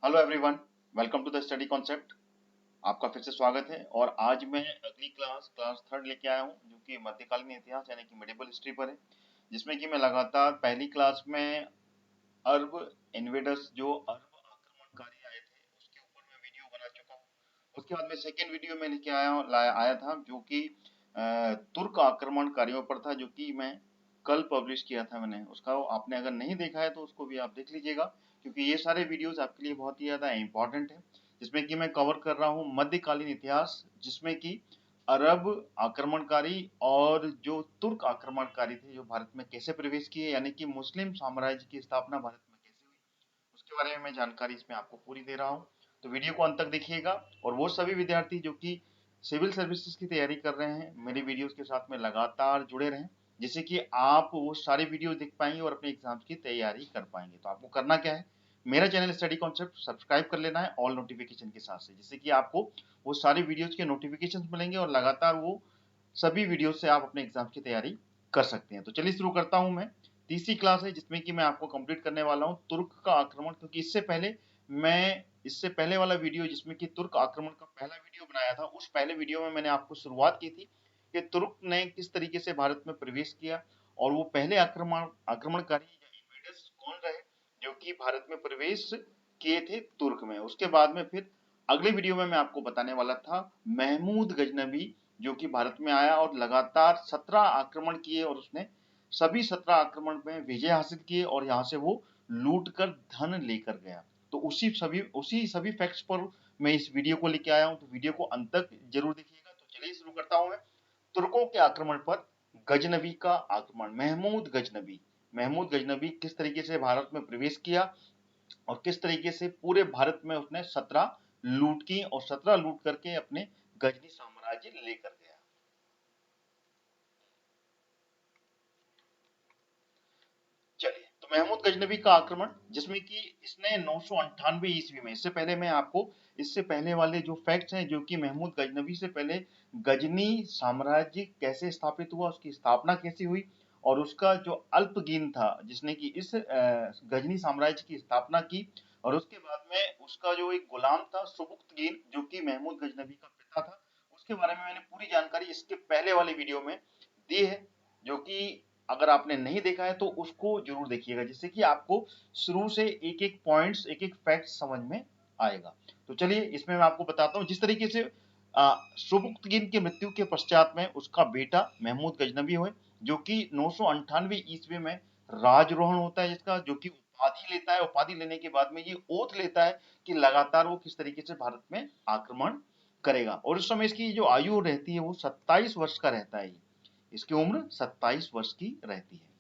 Hello everyone, welcome to the study concept. आपका फिर से स्वागत है और आज मैं अगली क्लास थर्ड लेके आया हूँ जो कि मध्यकालीन इतिहास यानी कि मिडिवल हिस्ट्री पर है, जिसमें कि मैं लगातार पहली क्लास में अरब इन्वेडर्स जो अरब आक्रमणकारी आए थे उसके ऊपर मैं वीडियो बना चुका हूँ। उसके बाद में सेकेंड वीडियो में लेके आया था जो कि तुर्क आक्रमणकारियों पर था, जो कि मैं कल पब्लिश किया था। मैंने उसका आपने अगर नहीं देखा है तो उसको भी आप देख लीजिएगा, क्योंकि ये सारे वीडियोस आपके लिए बहुत ही ज़्यादा इम्पोर्टेंट है, जिसमें कि मैं कवर कर रहा हूँ मध्यकालीन इतिहास, जिसमें कि अरब आक्रमणकारी और जो तुर्क आक्रमणकारी थे जो भारत में कैसे प्रवेश किए, यानी कि मुस्लिम साम्राज्य की स्थापना भारत में कैसे हुई, उसके बारे में मैं जानकारी इसमें आपको पूरी दे रहा हूँ। तो वीडियो को अंत तक देखिएगा। और वो सभी विद्यार्थी जो कि सिविल सर्विसेज की तैयारी कर रहे हैं, मेरी वीडियोस के साथ में लगातार जुड़े रहें, जिससे कि आप वो सारे वीडियो देख पाएंगे और अपने एग्जाम्स की तैयारी कर पाएंगे। तो आपको करना क्या है, मेरा चैनल स्टडी कॉन्सेप्ट सब्सक्राइब कर लेना है ऑल नोटिफिकेशन के साथ से, जिससे कि आपको वो सारी वीडियोस के नोटिफिकेशन मिलेंगे और लगातार वो सभी वीडियो से आप अपने एग्जाम की तैयारी कर सकते हैं। तो चलिए शुरू करता हूं। मैं तीसरी क्लास है जिसमें कि मैं आपको कंप्लीट करने वाला हूं तुर्क का आक्रमण, क्योंकि इससे पहले वाला वीडियो जिसमें कि तुर्क आक्रमण का पहला वीडियो बनाया था, उस पहले वीडियो में मैंने आपको शुरुआत की थी कि तुर्क ने किस तरीके से भारत में प्रवेश किया और वो पहले आक्रमणकारी या इन्वेडर्स कौन रहे जो कि भारत में प्रवेश किए थे तुर्क में। उसके बाद में फिर अगले वीडियो में मैं आपको बताने वाला था महमूद गजनबी, जो कि भारत में आया और लगातार 17 आक्रमण किए और उसने सभी 17 आक्रमण में विजय हासिल किए और यहाँ से वो लूट कर धन लेकर गया। तो उसी सभी फैक्ट्स पर मैं इस वीडियो को लेके आया हूँ, तो वीडियो को अंत तक जरूर देखिएगा। तो चलिए शुरू करता हूँ मैं तुर्कों के आक्रमण पर। गजनबी का आक्रमण, महमूद गजनबी किस तरीके से भारत में प्रवेश किया और किस तरीके से पूरे भारत में उसने 17 लूट की और 17 लूट करके अपने गजनी साम्राज्य लेकर गया। चलिए, तो महमूद गजनबी का आक्रमण, जिसमें कि इसने 998 ईस्वी में, इससे पहले वाले जो फैक्ट्स हैं, जो कि महमूद गजनबी से पहले गजनी साम्राज्य कैसे स्थापित हुआ, उसकी स्थापना कैसे हुई और उसका जो अल्पगीन था जिसने कि इस गजनी साम्राज्य की स्थापना की, और उसके बाद में उसका जो एक गुलाम था सुबुक्तगीन, जो कि महमूद गजनबी का पिता था, उसके बारे में मैंने पूरी जानकारी इसके पहले वाले वीडियो में दी है, जो कि अगर आपने नहीं देखा है तो उसको जरूर देखिएगा, जिससे कि आपको शुरू से एक एक पॉइंट्स, एक एक फैक्ट समझ में आएगा। तो चलिए इसमें मैं आपको बताता हूँ। जिस तरीके से सुबुक्तगिन की मृत्यु के पश्चात में उसका बेटा महमूद गजनबी हुए, जो कि 998 ईस्वी में राजरोहण होता है जिसका, जो कि उपाधि लेता है। उपाधि लेने के बाद में ये ओथ लेता है कि लगातार वो किस तरीके से भारत में आक्रमण करेगा, और उस समय इसकी जो आयु रहती है वो 27 वर्ष का रहता है। इसकी उम्र 27 वर्ष की रहती है।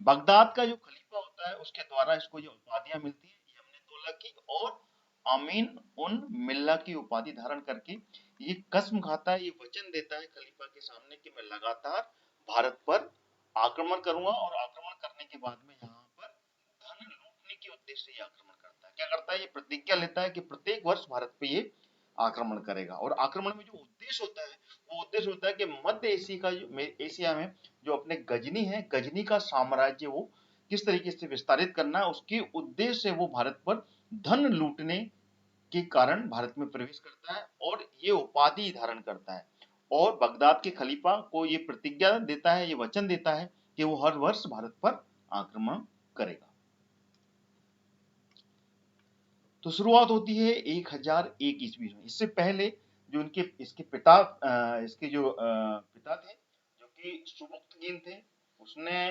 बगदाद का जो खलीफा होता है उसके द्वारा इसको ये उपाधियां मिलती है, यमन दौला की और अमीन उन मिल्ला की उपाधि धारण करके ये कसम खाता है, ये वचन देता है खलीफा के सामने कि मैं लगातार भारत पर आक्रमण करूंगा, और आक्रमण करने के बाद में यहाँ पर धन लूटने के उद्देश्य से ये आक्रमण करता है। क्या करता है, ये प्रतिज्ञा लेता है कि प्रत्येक वर्ष भारत पे ये आक्रमण करेगा। और आक्रमण में जो उद्देश्य होता है वो उद्देश्य होता है कि मध्य एशिया में जो अपने गजनी है, गजनी का साम्राज्य वो किस तरीके से विस्तारित करना है, उसके उद्देश्य से वो भारत पर धन लूटने के कारण भारत में प्रवेश करता है और ये उपाधि धारण करता है, और बगदाद के खलीफा को ये प्रतिज्ञा देता है, ये वचन देता है कि वो हर वर्ष भारत पर आक्रमण करेगा। तो शुरुआत होती है 1001 ईस्वी में। इससे पहले जो इसके इसके जो पिता थे, जो कि सुबुक्तगिन थे, उसने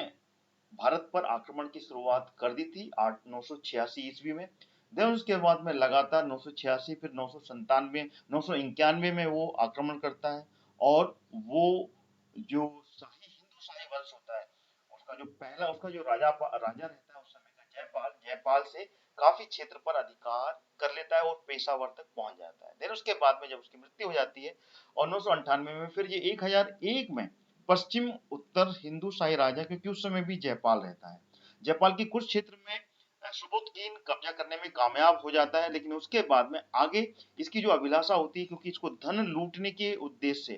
भारत पर आक्रमण की शुरुआत कर दी थी 986 ईस्वी में। देन उसके बाद में लगातार 986, फिर 997, 991 में वो आक्रमण करता है, और वो जो हिंदू शाही वंश होता है उसका जो पहला, उसका जो राजा रहता है उस समय का, जयपाल से काफी क्षेत्र पर अधिकार कर लेता है और पेशावर तक पहुंच जाता है। देन उसके बाद में जब उसकी मृत्यु हो जाती है और 998 में फिर ये 1001 में पश्चिम उत्तर हिंदू शाही राजा, क्योंकि उस समय भी जयपाल रहता है, जयपाल की कुछ क्षेत्र में सुबुक्तगिन कब्जा करने में कामयाब हो जाता है। लेकिन उसके बाद में आगे इसकी जो अभिलाषा होती है, क्योंकि इसको धन लूटने के उद्देश्य से,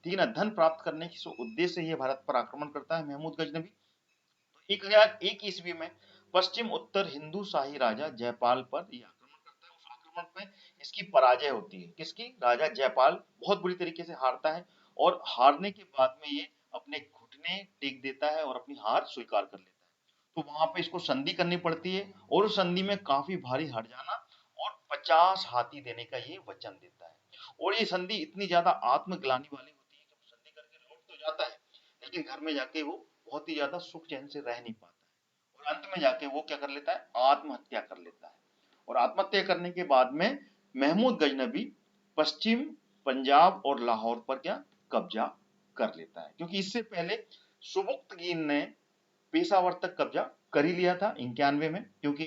ठीक है ना, धन प्राप्त करने के उद्देश्य से ये भारत पर आक्रमण करता है महमूद गजनबी। 1001 ईस्वी में पश्चिम उत्तर हिंदू शाही राजा जयपाल पर ये आक्रमण करता है। उस आक्रमण में इसकी पराजय होती है। किसकी? राजा जयपाल बहुत बुरी तरीके से हारता है और हारने के बाद में ये अपने घुटने टेक देता है और अपनी हार स्वीकार कर लेता है। तो वहां पे इसको संधि करनी पड़ती है और उस संधि में काफी भारी हार जाना और 50 हाथी देने का ये वचन देता है। और ये संधि इतनी ज्यादा आत्मग्लानि वाली होती है कि वो संधि करके लौट तो जाता है, लेकिन घर में जाके वो बहुत ही ज्यादा सुख चैन से रह नहीं पाता है और अंत में जाके वो क्या कर लेता है? आत्महत्या कर लेता है। और आत्महत्या करने के बाद में महमूद गजनबी पश्चिम पंजाब और लाहौर पर क्या कब्जा कर लेता है, क्योंकि इससे पहले सुबुक्तगीन ने पेशावर तक कब्जा कर ही लिया था 91 में, क्योंकि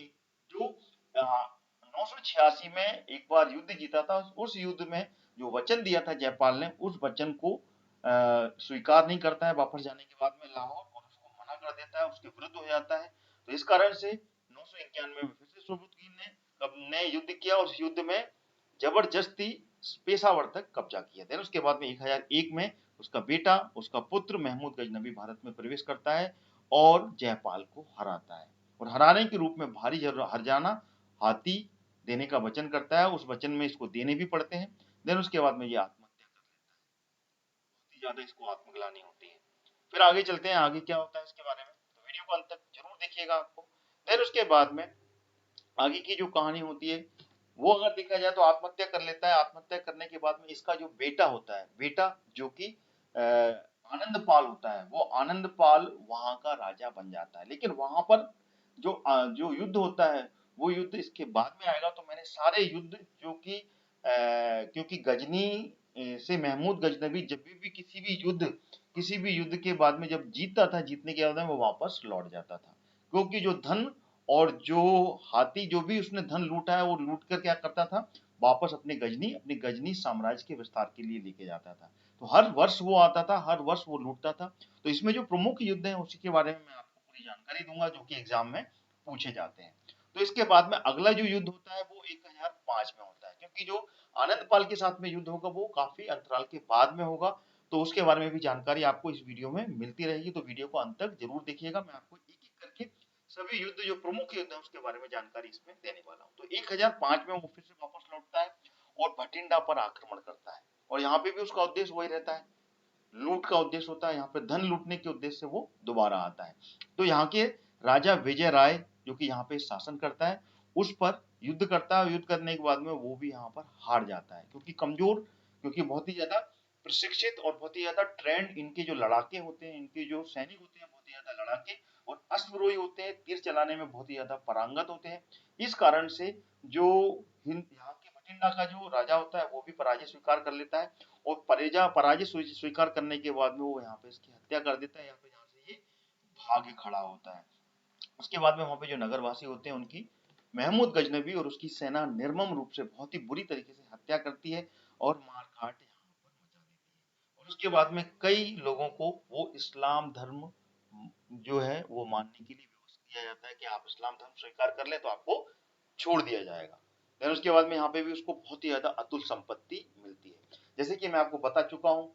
जो 986 में एक बार युद्ध जीता था, उस युद्ध में जो वचन दिया था जयपाल ने, उस वचन को स्वीकार नहीं करता है वापस जाने के बाद में लाहौर, और उसको मना कर देता है, उसके विरुद्ध हो जाता है। तो इस कारण से 991 में फिर से सुबुक्तगीन ने युद्ध किया और उस युद्ध में जबरदस्ती पेशावर तक कब्जा किया। देन उसके बाद में 1001 में उसका बेटा, उसका पुत्र महमूद गजनबी भारत में प्रवेश करता है और जयपाल को हराता है और हराने के रूप में भारी हरजाना हाथी देने का वचन करता है। उस वचन में इसको देने भी पड़ते हैं। देन उसके बाद में ये आत्महत्या कर लेता है। बहुत ही ज्यादा इसको आत्मग्लानि होती है। फिर आगे चलते हैं, आगे क्या होता है इसके बारे में, तो वीडियो को अंत तक जरूर देखिएगा आपको। देन उसके बाद में आगे की जो कहानी होती है वो अगर देखा जाए तो आत्महत्या कर लेता है। आत्महत्या करने के बाद में इसका जो बेटा होता है, बेटा जो कि आनंदपाल होता है, वो आनंदपाल वहां का राजा बन जाता है। लेकिन वहां पर जो युद्ध होता है वो युद्ध इसके बाद में आएगा। तो मैंने सारे युद्ध जो कि क्योंकि गजनी से महमूद गजनबी जब भी किसी भी युद्ध के बाद में जब जीतता था, जीतने के बाद में वो वापस लौट जाता था, क्योंकि जो धन और जो हाथी जो भी उसने धन लूटा है वो लूट कर क्या करता था, वापस अपने गजनी साम्राज्य के विस्तार के लिए लेके जाता था। तो हर वर्ष वो आता था, हर वर्ष वो लूटता था। तो इसमें जो प्रमुख युद्ध है उसी के बारे में मैं आपको पूरी जानकारी दूंगा, जो कि एग्जाम में पूछे जाते हैं। तो इसके बाद में अगला जो युद्ध होता है वो 1005 में होता है, क्योंकि जो आनंदपाल के साथ में युद्ध होगा वो काफी अंतराल के बाद में होगा। तो उसके बारे में भी जानकारी आपको इस वीडियो में मिलती रहेगी, तो वीडियो को अंत तक जरूर देखिएगा। मैं आपको एक एक करके सभी युद्ध जो प्रमुख युद्ध है उसके बारे में जानकारी इसमें देने वाला हूँ। तो 1005 में वो फिर से वापस लौटता है और भटिंडा पर आक्रमण करता है, और यहाँ पे भी उसका उद्देश्य वही रहता है, लूट का उद्देश्य होता है। यहाँ पे धन लूटने के उद्देश्य से वो दोबारा आता है। तो यहाँ के राजा विजय राय जो कि यहाँ पे शासन करता है उस पर युद्ध करता है। युद्ध करने के बाद में वो भी यहाँ पर हार जाता है, क्योंकि कमजोर, क्योंकि बहुत ही ज्यादा प्रशिक्षित और बहुत ही ज्यादा ट्रेंड इनके जो लड़ाके होते हैं, इनके जो सैनिक होते हैं बहुत ही ज्यादा लड़ाके और अश्वरोही होते हैं, तीर चलाने में बहुत ही ज्यादा पारंगत होते हैं। इस कारण से जो यहाँ के भटिंडा का जो राजा होता है वो भी पराजय स्वीकार कर लेता है और पराजय स्वीकार करने के बाद में वो यहाँ पे इसकी हत्या कर देता है, यहाँ पे जहाँ से ये भाग खड़ा होता है। उसके बाद में वहां पे जो नगरवासी होते हैं उनकी महमूद गजनबी और उसकी सेना निर्मम रूप से बहुत ही बुरी तरीके से हत्या करती है और मार काट यहाँ पर मचा देती है। और उसके बाद में कई लोगों को वो इस्लाम धर्म जो है वो मानने के लिए व्यवस्था किया जाता है कि आप इस्लाम धर्म स्वीकार कर ले तो आपको छोड़ दिया जाएगा। फिर उसके बाद में यहाँ पे भी उसको बहुत ही ज्यादा अतुल संपत्ति मिलती है। जैसे कि मैं आपको बता चुका हूँ,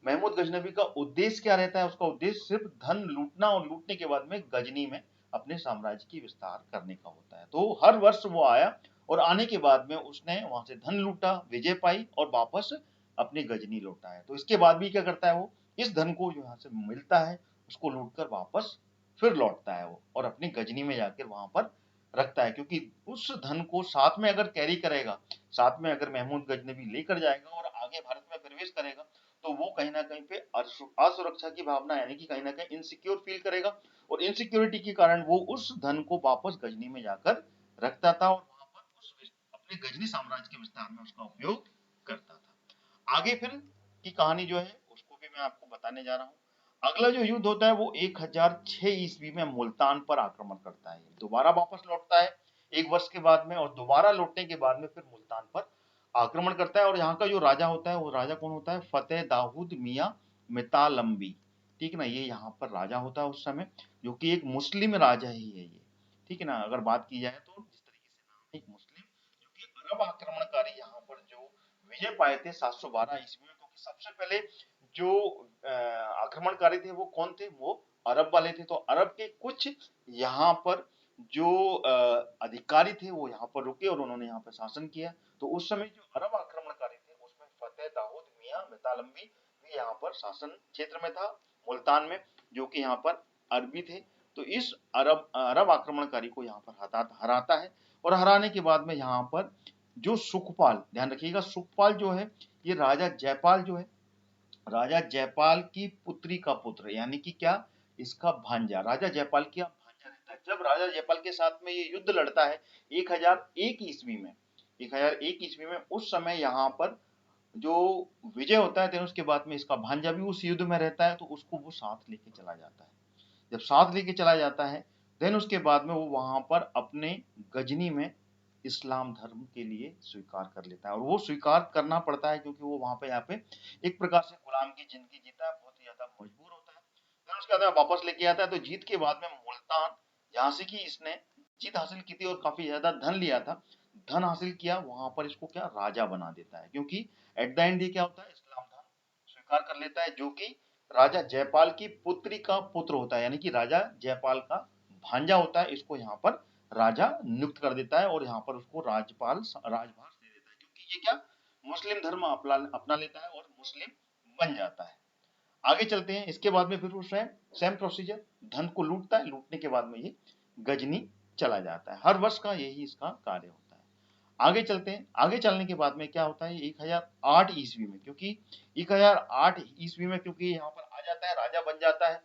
महमूद गजनबी का उद्देश्य क्या रहता है? उसका उद्देश्य सिर्फ धन लूटना और लूटने के बाद में गजनी में अपने साम्राज्य की विस्तार करने का होता है। तो हर वर्ष वो आया और आने के बाद में उसने वहां से धन लूटा, विजय पाई और वापस अपने गजनी लौटा है। तो इसके बाद भी क्या करता है वो, इस धन को जो यहाँ से मिलता है उसको लूट कर वापस फिर लौटता है वो और अपनी गजनी में जाकर वहां पर रखता है, क्योंकि उस धन को साथ में अगर कैरी करेगा, साथ में अगर महमूद गजनबी लेकर जाएगा और आगे भारत में प्रवेश करेगा तो वो कहीं ना कहीं पे असुरक्षा की भावना, यानी कि कहीं ना कहीं इनसिक्योर फील करेगा और इनसिक्योरिटी के कारण वो उस धन को वापस गजनी में जाकर रखता था और वहां पर अपने गजनी साम्राज्य के विस्तार में उसका उपयोग करता था। आगे फिर की कहानी जो है उसको भी मैं आपको बताने जा रहा हूँ। अगला जो युद्ध होता है वो 1006 ईस्वी में मुल्तान पर आक्रमण करता है, दोबारा वापस लौटता है एक वर्ष के बाद में, और दोबारा लौटने के बाद में फिर मुल्तान पर आक्रमण करता है। और यहाँ का जो राजा होता है वो राजा कौन होता है? फतेह दाऊद मियाँ मितालम्बी, ठीक है ना, ये यहाँ पर राजा होता है उस समय, जो कि एक मुस्लिम राजा ही है ये, ठीक है ना। अगर बात की जाए तो जिस तरीके से नाम है, एक मुस्लिम, जो कि अरब आक्रमणकारी यहाँ पर जो विजय पाए थे 712 ईस्वी में, क्योंकि सबसे पहले जो आक्रमणकारी थे वो कौन थे? वो अरब वाले थे। तो अरब के कुछ यहाँ पर जो अधिकारी थे वो यहाँ पर रुके और उन्होंने यहाँ पर शासन किया। तो उस समय जो अरब आक्रमणकारी थे उसमें फतेह दाऊद मियाँ मेतालम्बी भी यहाँ पर शासन क्षेत्र में था, मुल्तान में, जो कि यहाँ पर अरबी थे। तो इस अरब आक्रमणकारी को यहाँ पर हराता है और हराने के बाद में यहाँ पर जो सुखपाल, ध्यान रखिएगा, सुखपाल जो है ये राजा जयपाल जो है, राजा जयपाल की पुत्री का पुत्र, यानी कि क्या, इसका भांजा, राजा जयपाल की भांजा रहता है। जब राजा जयपाल के साथ में ये युद्ध लड़ता है 1001 ईस्वी में, 1001 ईस्वी में, उस समय यहाँ पर जो विजय होता है, देन उसके बाद में इसका भांजा भी उस युद्ध में रहता है, तो उसको वो साथ लेके चला जाता है। जब साथ लेके चला जाता है, देन उसके बाद में वो वहां पर अपने गजनी में इस्लाम धर्म के लिए स्वीकार कर लेता है। और वो स्वीकार करना पड़ता है क्योंकि वो वहां पे यहाँ पे एक प्रकार से गुलाम की जिंदगी जीता है, बहुत ही ज्यादा मजबूर होता है। फिर उसके बाद में वापस लेके आता है। तो जीत के बाद में मुल्तान, जहां से कि इसने जीत हासिल की थी और काफी ज्यादा धन लिया था, धन हासिल किया, वहां पर इसको क्या राजा बना देता है, क्योंकि एट द एंड ये क्या होता है, इस्लाम धर्म स्वीकार कर लेता है, जो कि राजा जयपाल की पुत्री का पुत्र होता है, यानी कि राजा जयपाल का भांजा होता है। इसको यहाँ पर राजा नियुक्त कर देता है और यहाँ पर उसको राजभार दे देता है, क्योंकि ये क्या मुस्लिम धर्म अपना लेता है और मुस्लिम बन जाता है। आगे चलते हैं। इसके बाद में फिर वो सेम प्रोसीजर, धन को लूटता है, लूटने के बाद में ये गजनी चला जाता है। हर वर्ष का यही इसका कार्य होता है। आगे चलते हैं। आगे चलने के बाद में क्या होता है, 1008 ईस्वी में, क्योंकि 1008 ईस्वी में क्योंकि यहाँ पर आ जाता है, राजा बन जाता है,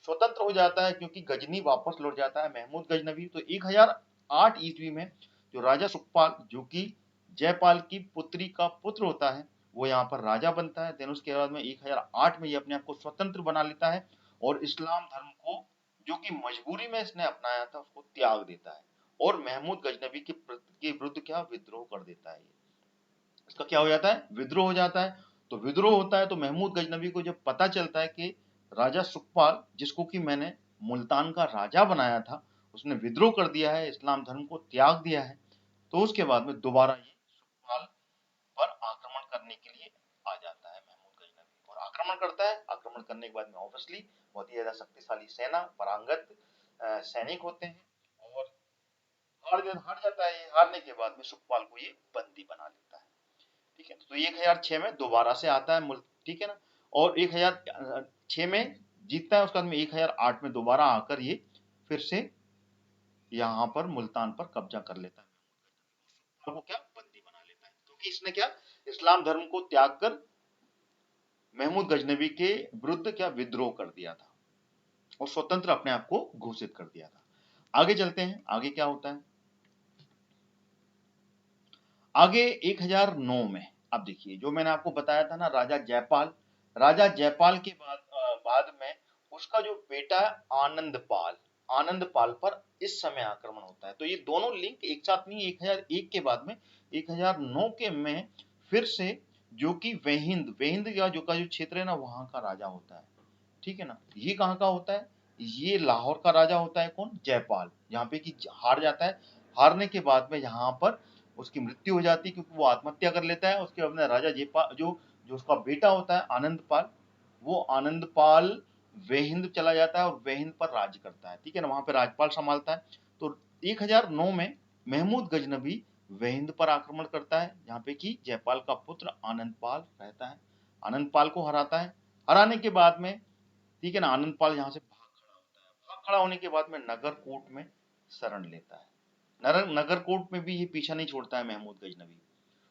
स्वतंत्र हो जाता है, क्योंकि गजनी वापस लौट जाता है, महमूद गजनवी। तो 1008 ईस्वी में जो राजा सुखपाल, जो कि जयपाल की पुत्री का पुत्र होता है, वो यहाँ पर राजा बनता है। देन उसके बाद में 1008 में ये अपने आप को स्वतंत्र बना लेता है और इस्लाम धर्म को, जो कि मजबूरी में इसने अपनाया था, उसको त्याग देता है और महमूद गजनवी के विरुद्ध क्या विद्रोह कर देता है। इसका क्या हो जाता है, विद्रोह हो जाता है। तो विद्रोह होता है तो महमूद गजनवी को जब पता चलता है कि राजा सुखपाल, जिसको कि मैंने मुल्तान का राजा बनाया था, उसने विद्रोह कर दिया है, इस्लाम धर्म को त्याग दिया है, तो उसके बाद में दोबारा ये सुखपाल पर आक्रमण करने के लिए आ जाता है महमूद गजनवी और आक्रमण करता है। आक्रमण करने के बाद में ऑब्वियसली बहुत ही ज्यादा शक्तिशाली सेना, पारंगत सैनिक होते हैं और हार जाता है। हारने के बाद में सुखपाल को ये बंदी बना लेता है। ठीक है, तो 1006 में दोबारा से आता है मुल्क, ठीक है ना, और 1006 में जीतता है। उसके बाद में 1008 में दोबारा आकर ये फिर से यहाँ पर मुल्तान पर कब्जा कर लेता है, को क्या बंदी बना लेता है, क्योंकि इसने क्या इस्लाम धर्म को त्याग कर महमूद गजनवी के विरुद्ध क्या विद्रोह कर दिया था और स्वतंत्र अपने आप को घोषित कर दिया था। आगे चलते हैं, आगे क्या होता है। आगे 1009 में, अब देखिए जो मैंने आपको बताया था ना, राजा जयपाल के बाद में उसका जो बेटा आनंदपाल, आनंदपाल पर इस समय आक्रमण होता है। तो ये दोनों लिंक एक साथ नहीं, 1001 के बाद में 1009 के में फिर से जो कि वेहिंद का जो क्षेत्र है ना, वहां का राजा होता है। ठीक है ना, ये कहाँ का होता है, ये लाहौर का राजा होता है, कौन, जयपाल, यहाँ पे कि हार जाता है। हारने के बाद में यहाँ पर उसकी मृत्यु हो जाती है, क्योंकि वो आत्महत्या कर लेता है। उसके बाद में राजा जयपाल, जो जो उसका बेटा होता है आनंदपाल, वो आनंदपाल वेहिंद चला जाता है और वेहिंद पर राज करता है। ठीक है ना, वहां पे राजपाल संभालता है। तो 1009 में महमूद गजनवी वेहिंद पर आक्रमण करता है, जहाँ पे कि जयपाल का पुत्र आनंदपाल रहता है, आनंदपाल को हराता है। हराने के बाद में, ठीक है ना, आनंदपाल यहाँ से भाग खड़ा होता है। भाग खड़ा होने के बाद में नगरकोट में शरण लेता है। नगरकोट में भी ये पीछा नहीं छोड़ता है महमूद गजनवी,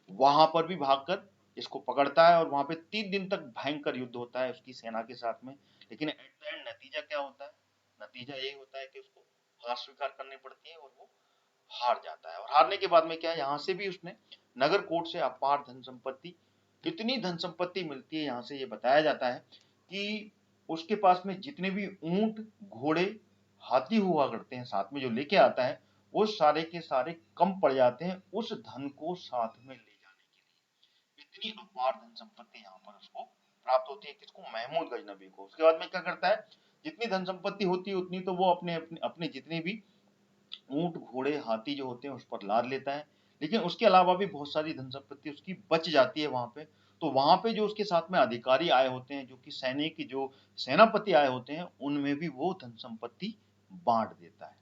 वहां पर भी भागकर इसको पकड़ता है और वहां पे 3 दिन तक भयंकर युद्ध होता है उसकी सेना के साथ में। लेकिन एट द एंड नतीजा क्या होता है, नतीजा ये होता है कि उसको हार स्वीकार करनी पड़ती है और वो हार जाता है। और हारने के बाद में क्या है, यहाँ से भी उसने नगरकोट से अपार धन संपत्ति, इतनी धन संपत्ति मिलती है यहाँ से, ये बताया जाता है कि उसके पास में जितने भी ऊंट, घोड़े, हाथी हुआ करते हैं साथ में जो लेके आता है, वो सारे के सारे कम पड़ जाते हैं उस धन को साथ में ले जाने के लिए। इतनी अपार धन संपत्ति यहाँ पर उसको प्राप्त होती है, किसको, महमूद गजनवी को। उसके बाद में क्या करता है, जितनी धन संपत्ति होती है उतनी तो वो अपने जितने भी ऊंट, घोड़े, हाथी जो होते हैं उस पर लाद लेता है। लेकिन उसके अलावा भी बहुत सारी धन संपत्ति उसकी बच जाती है वहां पे। तो वहां पे जो उसके साथ में अधिकारी आए होते हैं, जो कि सैनिक, जो सेनापति आए होते हैं, उनमें भी वो धन संपत्ति बांट देता है।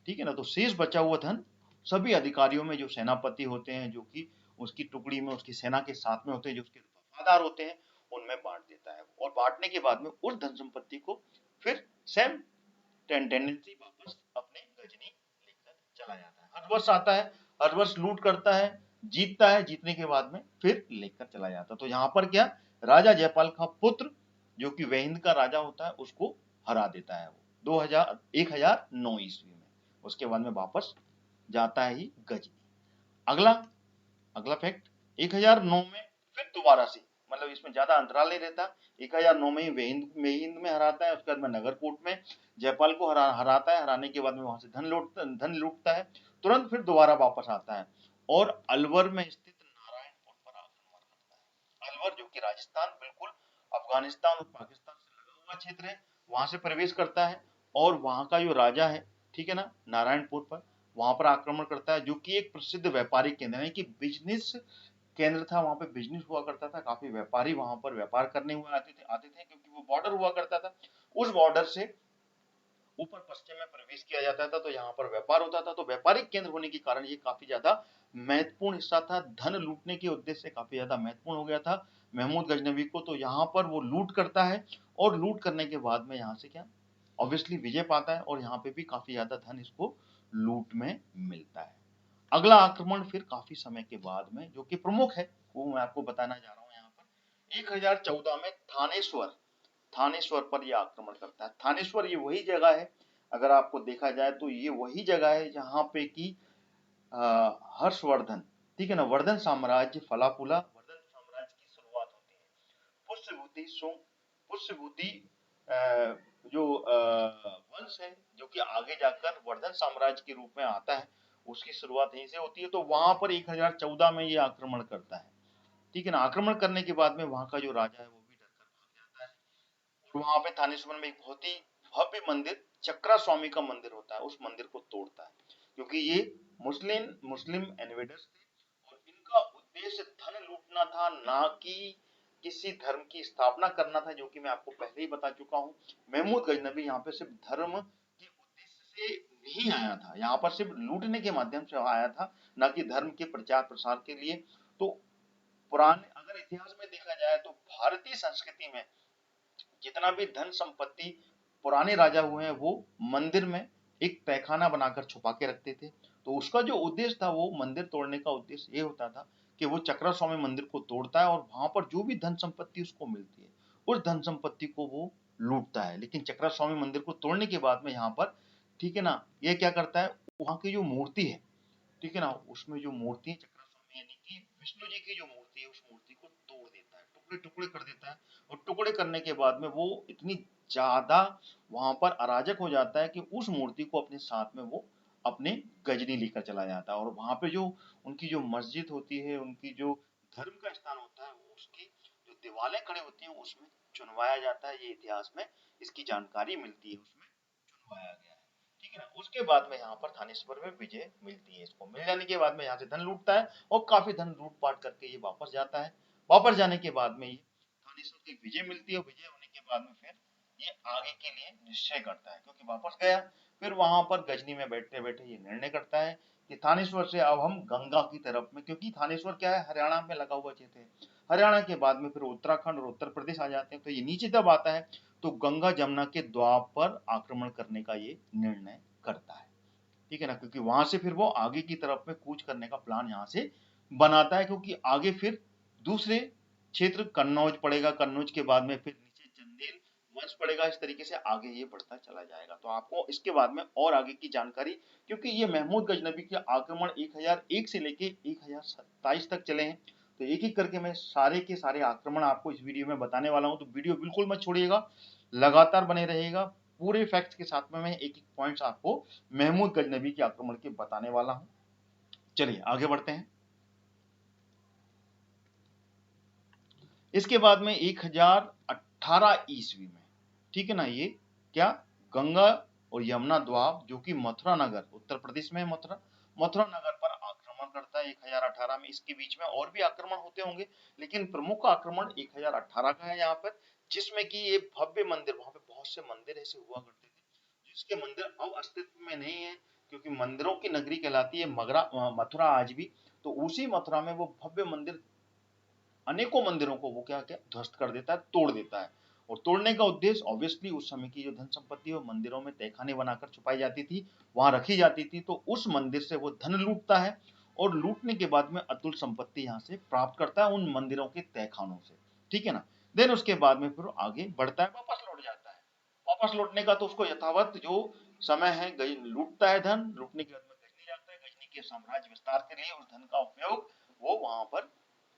ठीक है ना। तो शेष बचा हुआ धन सभी अधिकारियों में, जो सेनापति होते हैं, जो कि उसकी टुकड़ी में, उसकी सेना के साथ में होते हैं, जो उसके वफादार होते हैं, उनमें बांट देता है। और बांटने के बाद में उस धन संपत्ति को फिर सेम टेंडेंसी वापस अपने गजनी लेकर चला जाता है। हर वर्ष आता है, हर वर्ष लूट करता है, जीतता है, जीतने के बाद में फिर लेकर चला जाता है। तो यहाँ पर क्या, राजा जयपाल का पुत्र जो कि वहिंद का राजा होता है, उसको हरा देता है वो 1009 ईस्वी में। उसके बाद में वापस जाता है ही गजनी। अगला अगला फैक्ट, 1009 में फिर दोबारा से, मतलब इसमें ज्यादा अंतराल नहीं रहता, 1009 में ही वेहिंद में हराता है। उसके बाद में नगरकोट में जयपाल को हराता है। हराने के बाद में वहां से धन लूटता है। तुरंत फिर दोबारा वापस आता है और अलवर में स्थित नारायणपुर पर आक्रमण करता है। अलवर जो कि राजस्थान, बिल्कुल अफगानिस्तान और पाकिस्तान से लगा हुआ क्षेत्र है, वहां से प्रवेश करता है और वहां का जो राजा है, ठीक है ना, नारायणपुर पर, वहां पर आक्रमण करता है, जो कि एक प्रसिद्ध व्यापारिक केंद्र है, कि बिजनेस केंद्र था। वहां पे बिजनेस हुआ करता था, काफी व्यापारी वहां पर व्यापार करने हुए आते थे, क्योंकि वो बॉर्डर हुआ करता था। उस बॉर्डर से ऊपर पश्चिम में प्रवेश किया जाता था, तो यहाँ पर व्यापार होता था। तो व्यापारिक केंद्र होने के कारण ये काफी ज्यादा महत्वपूर्ण हिस्सा था, धन लूटने के उद्देश्य से काफी ज्यादा महत्वपूर्ण हो गया था महमूद गजनवी को। तो यहाँ पर वो लूट करता है और लूट करने के बाद में यहाँ से क्या, ऑब्वियसली विजय पाता है, और यहाँ पे भी काफी ज्यादा धन इसको लूट में मिलता है। अगला आक्रमण फिर काफी समय के बाद में, जो कि प्रमुख है, वो मैं आपको बताना जा रहा हूँ यहाँ पर। 1014 में थानेश्वर पर यह आक्रमण करता है। थानेश्वर ये वही जगह है, अगर आपको देखा जाए तो ये वही जगह है जहाँ पे कि हर्षवर्धन, ठीक है ना, वर्धन साम्राज्य फला फूला, वर्धन साम्राज्य की शुरुआत होती है। पुष्यभूति जो वंश है, जो कि आगे जाकर वर्धन साम्राज्य के रूप में आता है, उसकी शुरुआत यहीं से होती है। तो वहां पर 1014 में ये आक्रमण करता है, ठीक है ना। आक्रमण करने के बाद में वहां का जो राजा है वो भी डरकर भाग जाता है। और वहां पे थानेश्वर में एक बहुत ही भव्य मंदिर, चक्रा स्वामी का मंदिर होता है, उस मंदिर को तोड़ता है, क्योंकि ये मुस्लिम मुस्लिम इन्वेडर्स थे और इनका उद्देश्य धन लूटना था, ना कि किसी धर्म की स्थापना करना था, जो कि मैं आपको पहले ही बता चुका हूँ। महमूद गजनबी यहाँ पे सिर्फ धर्म के उद्देश्य से नहीं आया था, यहाँ पर सिर्फ लूटने के माध्यम से आया था, ना कि धर्म के प्रचार प्रसार के लिए। तो पुराने अगर इतिहास में देखा जाए तो भारतीय संस्कृति में जितना भी धन संपत्ति पुराने राजा हुए हैं, वो मंदिर में एक तहखाना बनाकर छुपा के रखते थे। तो उसका जो उद्देश्य था, वो मंदिर तोड़ने का उद्देश्य ये होता था कि वो चक्रा स्वामी मंदिर को तोड़ता है और वहां पर जो भी धन संपत्ति उसको मिलती है, उस धन संपत्ति को वो लूटता है। लेकिन चक्रा स्वामी मंदिर को तोड़ने के बाद में यहाँ पर, ठीक है ना, ये क्या करता है, वहां की जो मूर्ति है, ठीक है ना, उसमें जो मूर्ति है चक्रा स्वामी यानी कि विष्णु जी की जो मूर्ति है, उस मूर्ति को तोड़ देता है, टुकड़े टुकड़े कर देता है। और टुकड़े करने के बाद में वो इतनी ज्यादा वहां पर अराजक हो जाता है कि उस मूर्ति को अपने साथ में वो अपने गजनी लेकर चला जाता है। और वहां पे जो उनकी जो मस्जिद होती है, उनकी जो धर्म का स्थान होता है, वो उसकी जो दीवारें खड़ी होती हैं उसमें चुनवाया जाता है। ये इतिहास में इसकी जानकारी मिलती है, उसमें चुनवाया गया है, ठीक है ना। उसके बाद में यहाँ पर थानेश्वर में विजय मिलती है। इसको मिल जाने के बाद में यहाँ से धन लूटता है और काफी धन लूट पाट करके ये वापस जाता है। वापस जाने के बाद में ये थानेश्वर की विजय मिलती है। विजय होने के बाद में फिर ये आगे के लिए निश्चय करता है, क्योंकि वापस गया, फिर वहां पर गजनी में बैठते बैठे ये निर्णय करता है कि थानेश्वर से अब हम गंगा की तरफ में, क्योंकि थानेश्वर क्या है, हरियाणा में लगा हुआ क्षेत्र है। हरियाणा के बाद में फिर उत्तराखंड और उत्तर प्रदेश आ जाते हैं। तो ये नीचे तब आता है, तो गंगा जमुना के द्वार पर आक्रमण करने का ये निर्णय करता है, ठीक है ना, क्योंकि वहां से फिर वो आगे की तरफ में कूच करने का प्लान यहाँ से बनाता है। क्योंकि आगे फिर दूसरे क्षेत्र कन्नौज पड़ेगा, कन्नौज के बाद में फिर नीचे चंदेल वंश पड़ेगा। इस तरीके से आगे ये बढ़ता चला जाएगा। तो आपको इसके बाद में और आगे की जानकारी, क्योंकि ये महमूद गजनबी के आक्रमण 1001 से लेके 1027 तक चले हैं, तो एक एक करके मैं सारे के सारे आक्रमण आपको इस वीडियो में बताने वाला हूँ। तो वीडियो बिल्कुल मत छोड़िएगा, लगातार बने रहेगा। पूरे फैक्ट्स के साथ में मैं एक एक पॉइंट्स आपको महमूद गजनबी के आक्रमण के बताने वाला हूं। चलिए आगे बढ़ते हैं। इसके बाद में 1018 ईस्वी में, ठीक है ना, ये क्या, गंगा और यमुना द्वाब, जो कि मथुरा नगर उत्तर प्रदेश में है, मथुरा नगर पर आक्रमण करता है 1018 में। इसके बीच में और भी आक्रमण होते होंगे, लेकिन प्रमुख आक्रमण 1018 का है यहाँ पर, जिसमें कि ये भव्य मंदिर, वहां पे बहुत से मंदिर ऐसे हुआ करते थे जिसके मंदिर अब अस्तित्व में नहीं है, क्योंकि मंदिरों की नगरी कहलाती है मथुरा आज भी। तो उसी मथुरा में वो भव्य मंदिर, अनेकों मंदिरों को वो क्या क्या ध्वस्त कर देता है, तोड़ देता है। और तोड़ने का उद्देश्य ऑब्वियसली उस समय की जो धन संपत्ति है वो मंदिरों में तहखाने बनाकर छुपाई जाती थी, वहां रखी जाती थी। तो उस मंदिर से वो धन लूटता है और लूटने के बाद में अतुल संपत्ति यहाँ से प्राप्त करता है उन मंदिरों के तहखानों से। ठीक है ना। देन उसके बाद में फिर वो आगे बढ़ता है, वापस लौट जाता है। वापस लौटने का तो उसको यथावत जो समय है लूटता है धन, लूटने के बाद में गजनी जाता है, गजनी के साम्राज्य विस्तार के लिए उस धन का उपयोग वो वहां पर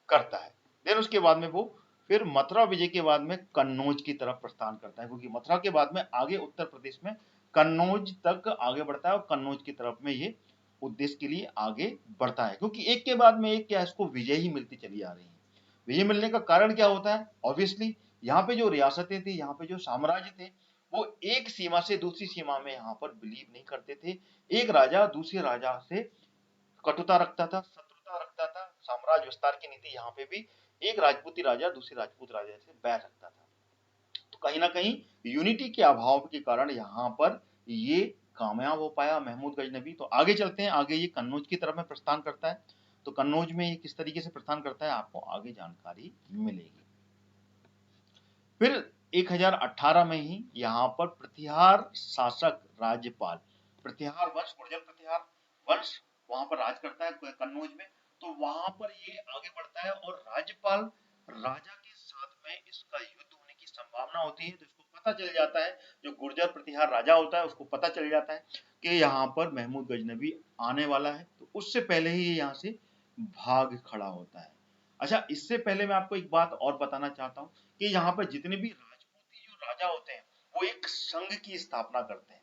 करता है। देन उसके बाद में वो फिर मथुरा विजय के बाद में कन्नौज की तरफ प्रस्थान करता है, क्योंकि मथुरा के बाद में आगे उत्तर प्रदेश में कन्नौज तक आगे बढ़ता है और कन्नौज की तरफ में ये उद्देश्य के लिए आगे बढ़ता है, क्योंकि एक के बाद में एक क्या इसको विजय ही मिलती चली आ रही है। विजय मिलने का कारण क्या होता है, ऑब्वियसली यहाँ पे जो रियासतें थी, यहाँ पे जो साम्राज्य थे, वो एक सीमा से दूसरी सीमा में यहाँ पर बिलीव नहीं करते थे। एक राजा दूसरे राजा से कटुता रखता था, शत्रुता रखता था। साम्राज्य विस्तार की नीति यहाँ पे भी एक राजपूती राजा दूसरे राजपूत राजा से बैर रखता था। तो कहीं ना कहीं यूनिटी के अभाव के कारण यहाँ पर ये कामयाब हो पाया महमूद गजनबी। तो आगे चलते हैं, आगे ये कन्नौज की तरफ में प्रस्थान करता है। तो कन्नौज में ये किस तरीके से प्रस्थान करता है आपको आगे जानकारी मिलेगी। फिर 1018 में ही यहाँ पर प्रतिहार शासक राज्यपाल, प्रतिहार वंश, गुर्जर प्रतिहार वंश वहां पर राज करता है कन्नौज में। तो वहां पर ये आगे बढ़ता है और राज्यपाल राजा के साथ में इसका युद्ध होने की संभावना होती है। तो इसको पता चल जाता है, जो गुर्जर प्रतिहार राजा होता है उसको पता चल जाता है कि यहाँ पर महमूद गजनबी आने वाला है। तो उससे पहले ही ये यहाँ से भाग खड़ा होता है। अच्छा, इससे पहले मैं आपको एक बात और बताना चाहता हूँ कि यहाँ पर जितने भी राजपूती जो राजा होते हैं वो एक संघ की स्थापना करते हैं,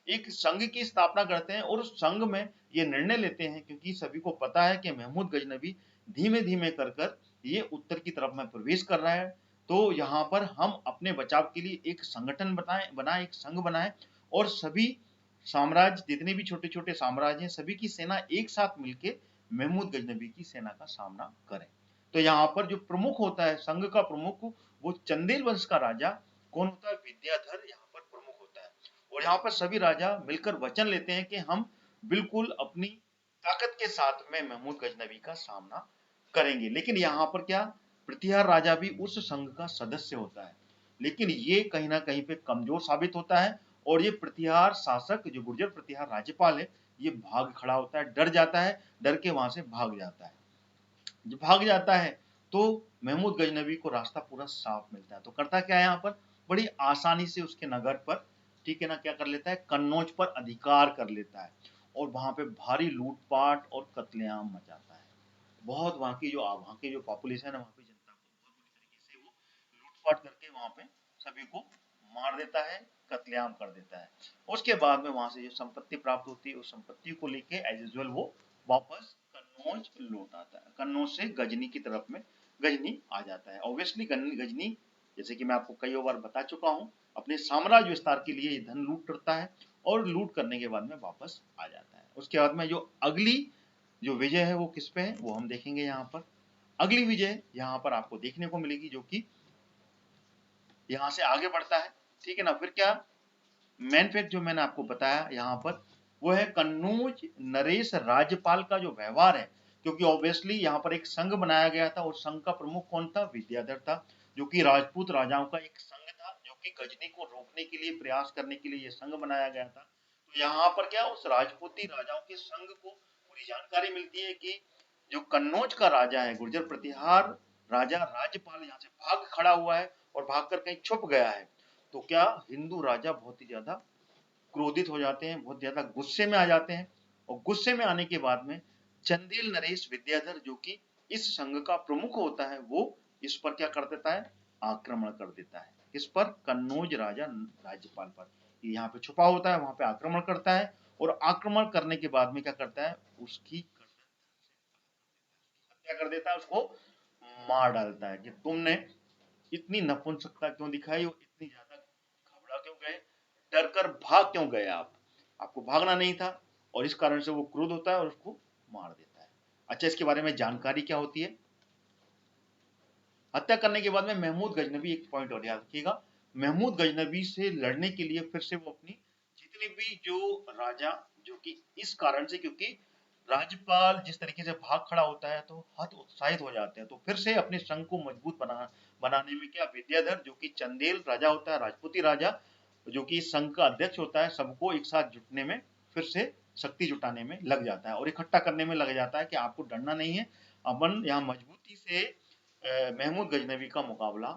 एक संघ की स्थापना करते हैं और उस संघ में ये निर्णय लेते हैं, क्योंकि सभी को पता है कि महमूद गजनबी धीमे धीमे कर कर ये उत्तर की तरफ में प्रवेश कर रहा है। तो यहाँ पर हम अपने बचाव के लिए एक संगठन बनाए, एक संघ बनाए और सभी साम्राज्य, जितने भी छोटे छोटे साम्राज्य हैं, सभी की सेना एक साथ मिलके महमूद गजनबी की सेना का सामना करें। तो यहाँ पर जो प्रमुख होता है संघ का प्रमुख, वो चंदेल वंश का राजा कौन होता है, विद्याधर यहाँ पर प्रमुख होता है। और यहाँ पर सभी राजा मिलकर वचन लेते हैं कि हम बिल्कुल अपनी ताकत के साथ में महमूद गजनबी का सामना करेंगे। लेकिन यहाँ पर क्या, प्रतिहार राजा भी उस संघ का सदस्य होता है, लेकिन ये कहीं ना कहीं पे कमजोर साबित होता है और ये प्रतिहार शासक जो गुर्जर प्रतिहार राज्यपाल है ये भाग खड़ा होता है, डर जाता है, डर के वहां से भाग जाता है। जब भाग जाता है तो महमूद गजनबी को रास्ता पूरा साफ मिलता है। तो करता क्या है यहाँ पर, बड़ी आसानी से उसके नगर पर, ठीक है ना, क्या कर लेता है, कन्नौज पर अधिकार कर लेता है और वहां पे भारी लूटपाट और कत्लेआम मचाता है। बहुत वहां की जो पॉपुलेशन है, वहां पे जनता को बहुत बुरी तरीके से वो लूटपाट करके वहां पे सभी को मार देता है, कत्लेआम कर देता है। उसके बाद में वहां से जो संपत्ति प्राप्त होती है उस संपत्ति को लेके एज यूजुअल वो वापस कन्नौज लौट आता है। कन्नौज से गजनी की तरफ में गजनी आ जाता है। ऑब्वियसली गजनी, जैसे कि मैं आपको कई बार बता चुका हूँ, अपने साम्राज्य विस्तार के लिए धन लूट करता है और लूट करने के बाद में वापस आ जाता है। उसके बाद में जो अगली जो विजय है वो किस पे है वो हम देखेंगे। यहाँ पर अगली विजय यहाँ पर आपको देखने को मिलेगी, जो कि यहाँ से आगे बढ़ता है। ठीक है ना। फिर क्या, मेन फैक्ट जो मैंने आपको बताया यहाँ पर वो है कन्नौज नरेश राज्यपाल का जो व्यवहार है, क्योंकि ऑब्वियसली यहाँ पर एक संघ बनाया गया था और संघ का प्रमुख कौन था, विद्याधर था, जो कि राजपूत राजाओं का एक संघ था, जो कि गजनी को रोकने के लिए, प्रयास करने के लिए ये संघ बनाया गया था। तो यहाँ पर क्या, उस राजपूती राजाओं के संघ को पूरी जानकारी मिलती है कि जो कन्नौज का राजा है, गुर्जर प्रतिहार राजा राज्यपाल यहाँ से भाग खड़ा हुआ है और भागकर कहीं छुप गया है। तो क्या, हिंदू राजा बहुत ही ज्यादा क्रोधित हो जाते हैं, बहुत ज्यादा गुस्से में आ जाते हैं और गुस्से में आने के बाद में चंदेल नरेश विद्याधर, जो कि इस संघ का प्रमुख होता है, वो इस पर क्या कर देता है, आक्रमण कर देता है। किस पर, कन्नौज राजा राज्यपाल पर। ये यहाँ पे छुपा होता है, वहां पे आक्रमण करता है और आक्रमण करने के बाद में क्या करता है, उसकी हत्या कर देता है, उसको मार डालता है कि तुमने इतनी नपुंसकता क्यों दिखाई और इतनी ज्यादा घबरा क्यों गए, डर कर भाग क्यों गए आप, आपको भागना नहीं था। और इस कारण से वो क्रोध होता है और उसको मार देता है। अच्छा, इसके बारे में जानकारी क्या होती है, हत्या करने के बाद में महमूद गजनबी, एक पॉइंट और याद रखिएगा, महमूद गजनबी से लड़ने के लिए फिर से वो अपनी जितने भी जो राजा, जो कि इस कारण से, क्योंकि राज्यपाल जिस तरीके से भाग खड़ा होता है तो हत उत्साहित हो जाते हैं, तो फिर से अपने संघ को मजबूत बनाने में क्या विद्याधर, जो कि चंदेल राजा होता है, राजपूती राजा, जो कि इस संघ का अध्यक्ष होता है, सबको एक साथ जुटने में, फिर से शक्ति जुटाने में लग जाता है और इकट्ठा करने में लग जाता है कि आपको डरना नहीं है, अपन यहाँ मजबूती से महमूद गजनवी का मुकाबला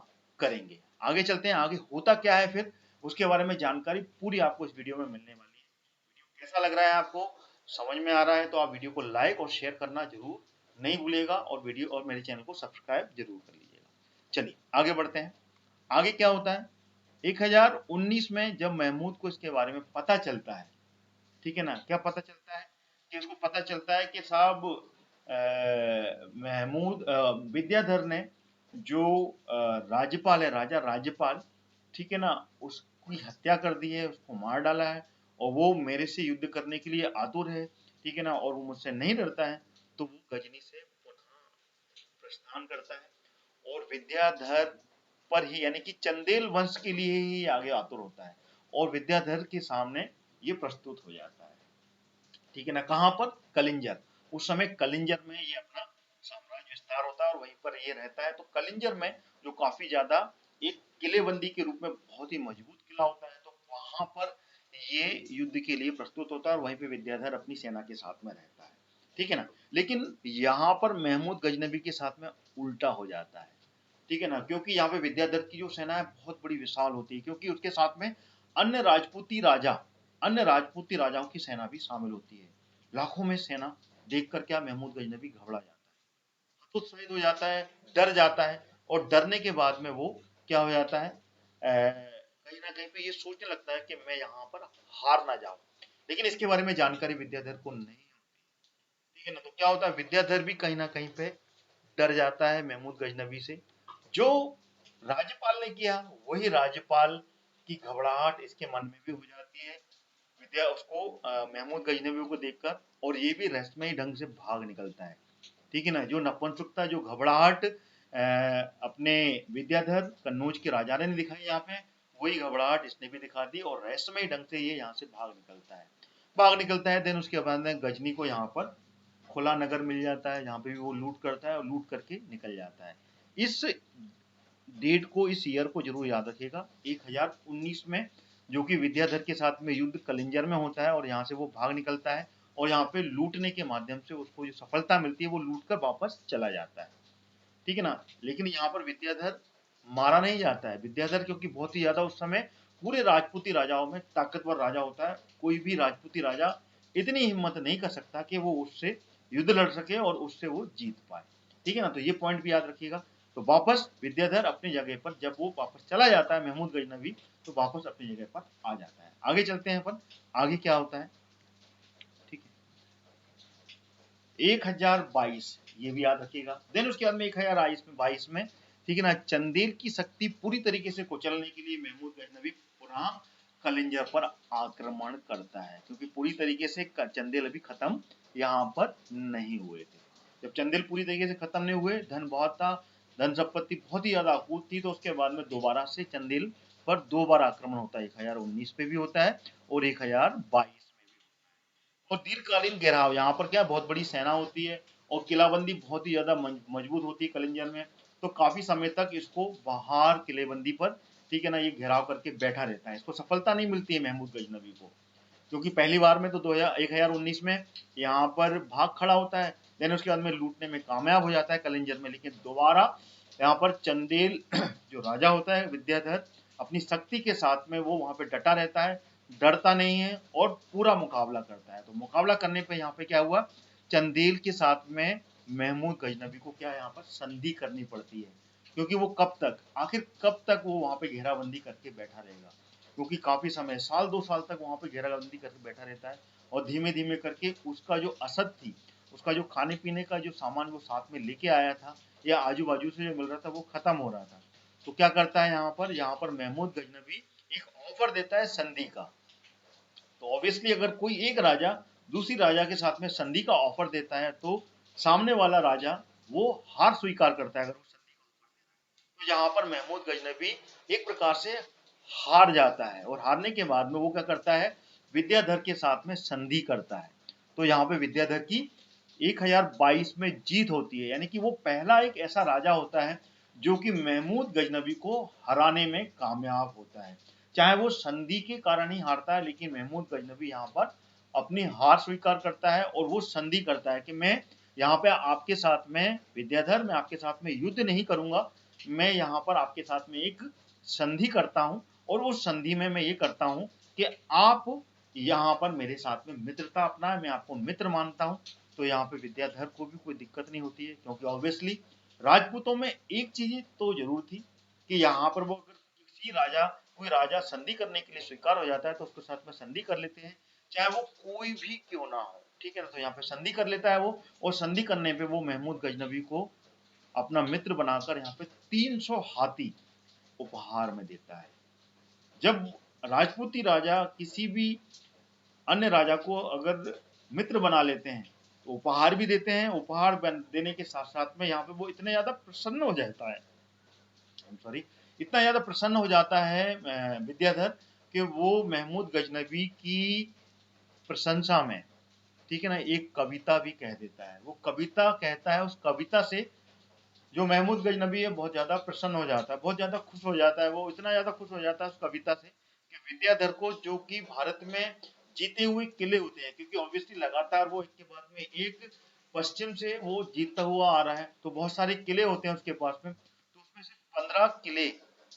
करेंगे। आगे चलते हैं, आगे होता क्या है फिर उसके बारे में जानकारी पूरी आपको इस वीडियो में मिलने वाली है। वीडियो कैसा लग रहा है, आपको समझ में आ रहा है तो आप वीडियो को लाइक और शेयर करना जरूर नहीं भूलिएगा, और वीडियो और मेरे चैनल को सब्सक्राइब जरूर कर लीजिएगा। चलिए आगे बढ़ते हैं। आगे क्या होता है, 1019 में जब महमूद को इसके बारे में पता चलता है, ठीक है ना, क्या पता चलता है कि उसको पता चलता है कि साहब महमूद विद्याधर ने जो राज्यपाल है, राजा राज्यपाल, ठीक है ना, उसकी हत्या कर दी है, उसको मार डाला है, और वो मेरे से युद्ध करने के लिए आतुर है, ठीक है ना, और वो मुझसे नहीं डरता है, तो वो गजनी से पुनः प्रस्थान करता है और विद्याधर पर ही, यानी कि चंदेल वंश के लिए ही आगे आतुर होता है और विद्याधर के सामने ये प्रस्तुत हो जाता है, ठीक है ना। कहां पर, कलिंजर। उस समय कलिंजर में ये अपना साम्राज्य विस्तार होता है और वहीं पर ये रहता है। तो कलिंजर में जो काफी ज्यादा एक किलेबंदी के रूप में बहुत ही मजबूत किला होता है, तो वहां पर ये युद्ध के लिए प्रस्तुत होता है और वहीं पे विद्याधर अपनी सेना के साथ में रहता है, ठीक है ना। लेकिन यहाँ पर महमूद गजनबी के साथ में उल्टा हो जाता है, ठीक है ना, क्योंकि यहाँ पे विद्याधर की जो सेना है बहुत बड़ी विशाल होती है, क्योंकि उसके साथ में अन्य राजपूती राजा, अन्य राजपूती राजाओं की सेना भी शामिल होती है। लाखों में सेना देखकर क्या महमूद गजनबी घबरा जाता है, हतोत्साहित हो जाता है, डर जाता है, और डरने के बाद में वो क्या हो जाता है, कहीं ना कहीं पे ये सोचने लगता है कि मैं यहाँ पर हार ना जाऊं। लेकिन इसके बारे में जानकारी विद्याधर को नहीं होती, ठीक है ना। तो क्या होता है, विद्याधर भी कहीं ना कहीं पे डर जाता है महमूद गजनबी से। जो राज्यपाल ने किया वही राज्यपाल की घबराहट इसके मन में भी हो जाती है, विद्या उसको महमूद गजनबी को देखकर, और ये भी रहस्यमयी ढंग से भाग निकलता है, ठीक है ना। जो नपुंसकता, जो घबराहट अपने विद्याधर कन्नौज के राजा ने दिखाई यहाँ पे, वही घबराहट इसने भी दिखा दी और रहस्यमयी ढंग से ये यहाँ से भाग निकलता है। देन उसके बाद में गजनी को यहाँ पर खुला नगर मिल जाता है, जहाँ पे भी वो लूट करता है और लूट करके निकल जाता है। इस डेट को, इस ईयर को जरूर याद रखिएगा, 1019 में, जो कि विद्याधर के साथ में युद्ध कलिंजर में होता है और यहाँ से वो भाग निकलता है और यहाँ पे लूटने के माध्यम से उसको जो सफलता मिलती है वो लूट कर वापस चला जाता है, ठीक है ना। लेकिन यहाँ पर विद्याधर मारा नहीं जाता है, विद्याधर क्योंकि बहुत ही ज्यादा उस समय पूरे राजपूती राजाओं में ताकतवर राजा होता है, कोई भी राजपूती राजा इतनी हिम्मत नहीं कर सकता कि वो उससे युद्ध लड़ सके और उससे वो जीत पाए, ठीक है ना। तो ये पॉइंट भी याद रखिएगा। तो वापस विद्याधर अपनी जगह पर, जब वो वापस चला जाता है महमूद गजनवी, तो वापस अपनी जगह पर आ जाता है। आगे चलते हैं अपन, आगे क्या होता है, ठीक है। 1022 ये भी याद रखिएगा। देन उसके बाद में 1022 में, ठीक है ना, चंदेल की शक्ति पूरी तरीके से कुचलने के लिए महमूद गजनवी पुनः कलिंजर पर आक्रमण करता है, क्योंकि पूरी तरीके से चंदेल अभी खत्म यहाँ पर नहीं हुए थे। जब चंदेल पूरी तरीके से खत्म नहीं हुए, धन बहुत था, धन संपत्ति बहुत ही ज्यादा अकूत थी, तो उसके बाद में दोबारा से चंदेल पर 2 बार आक्रमण होता है, 1019 पे भी होता है और 1022 में भी। और दीर्घकालीन घेराव, यहाँ पर क्या बहुत बड़ी सेना होती है और किलाबंदी बहुत ही ज्यादा मजबूत होती है कलिंजर में, तो काफी समय तक इसको बाहर किलेबंदी पर, ठीक है ना, ये घेराव करके बैठा रहता है। इसको सफलता नहीं मिलती है महमूद गजनवी को, क्योंकि पहली बार में तो 1019 में यहाँ पर भाग खड़ा होता है, देन उसके बाद में लूटने में कामयाब हो जाता है कलिंजर में, लेकिन दोबारा यहाँ पर चंदेल जो राजा होता है विद्याधर, अपनी शक्ति के साथ में वो वहां पे डटा रहता है, डरता नहीं है और पूरा मुकाबला करता है। तो मुकाबला करने पे यहाँ पे क्या हुआ, चंदेल के साथ में महमूद गजनवी को क्या यहाँ पर संधि करनी पड़ती है, क्योंकि वो कब तक, आखिर कब तक वो वहां पे घेराबंदी करके बैठा रहेगा, क्योंकि काफी समय, साल 2 साल तक वहां पे घेराबंदी करके बैठा रहता है और धीमे धीमे करके उसका जो असद थी, उसका जो खाने पीने का जो सामान वो साथ में लेके आया था या आजू बाजू से जो मिल रहा था वो खत्म हो रहा था। तो क्या करता है यहाँ पर महमूद गजनवी एक ऑफर देता है संधि का। तो ऑब्वियसली अगर कोई एक राजा दूसरी राजा के साथ में संधि का ऑफर देता है तो सामने वाला राजा वो हार स्वीकार करता है, अगर वो संधि का ऑफर, तो यहाँ पर महमूद गजनवी एक प्रकार से हार जाता है और हारने के बाद में वो क्या करता है, विद्याधर के साथ में संधि करता है। तो यहाँ पे विद्याधर की 1022 में जीत होती है, यानी कि वो पहला एक ऐसा राजा होता है जो कि महमूद गजनबी को हराने में कामयाब होता है। चाहे वो संधि के कारण ही हारता है, लेकिन महमूद गजनबी यहाँ पर अपनी हार स्वीकार करता है और वो संधि करता है कि मैं यहाँ पे आपके साथ में विद्याधर, मैं आपके साथ में युद्ध नहीं करूंगा, मैं यहाँ पर आपके साथ में एक संधि करता हूँ और उस संधि में मैं ये करता हूँ कि आप यहाँ पर मेरे साथ में मित्रता अपनाए, मैं आपको मित्र मानता हूँ। तो यहाँ पे विद्याधर को भी कोई दिक्कत नहीं होती है, क्योंकि ऑब्वियसली राजपूतों में एक चीज तो जरूर थी कि यहाँ पर वो अगर कोई राजा संधि करने के लिए स्वीकार हो जाता है तो उसके साथ में संधि कर लेते हैं, चाहे वो कोई भी क्यों ना हो, ठीक है ना। तो यहाँ पे संधि कर लेता है वो, और संधि करने पे वो महमूद गजनबी को अपना मित्र बनाकर यहाँ पे 300 हाथी उपहार में देता है। जब राजपूती राजा किसी भी अन्य राजा को अगर मित्र बना लेते हैं तो उपहार भी देते हैं, उपहार देने के साथ साथ में यहाँ पे वो इतने ज्यादा प्रसन्न हो जाता है, सॉरी, इतना ज्यादा प्रसन्न हो जाता है विद्याधर कि वो महमूद गजनबी की प्रशंसा में, ठीक है ना, एक कविता भी कह देता है। वो कविता कहता है, उस कविता से जो महमूद गजनबी है बहुत ज्यादा प्रसन्न हो जाता है, बहुत ज्यादा खुश हो जाता है। वो इतना ज्यादा खुश हो जाता है उस कविता से कि विद्याधर को, जो कि भारत में जीते हुए किले होते हैं, क्योंकि ऑब्वियसली लगातार वो एक के बाद में एक पश्चिम से वो जीतता हुआ आ रहा है, तो बहुत सारे किले होते हैं उसके पास में, तो उसमें से 15 किले,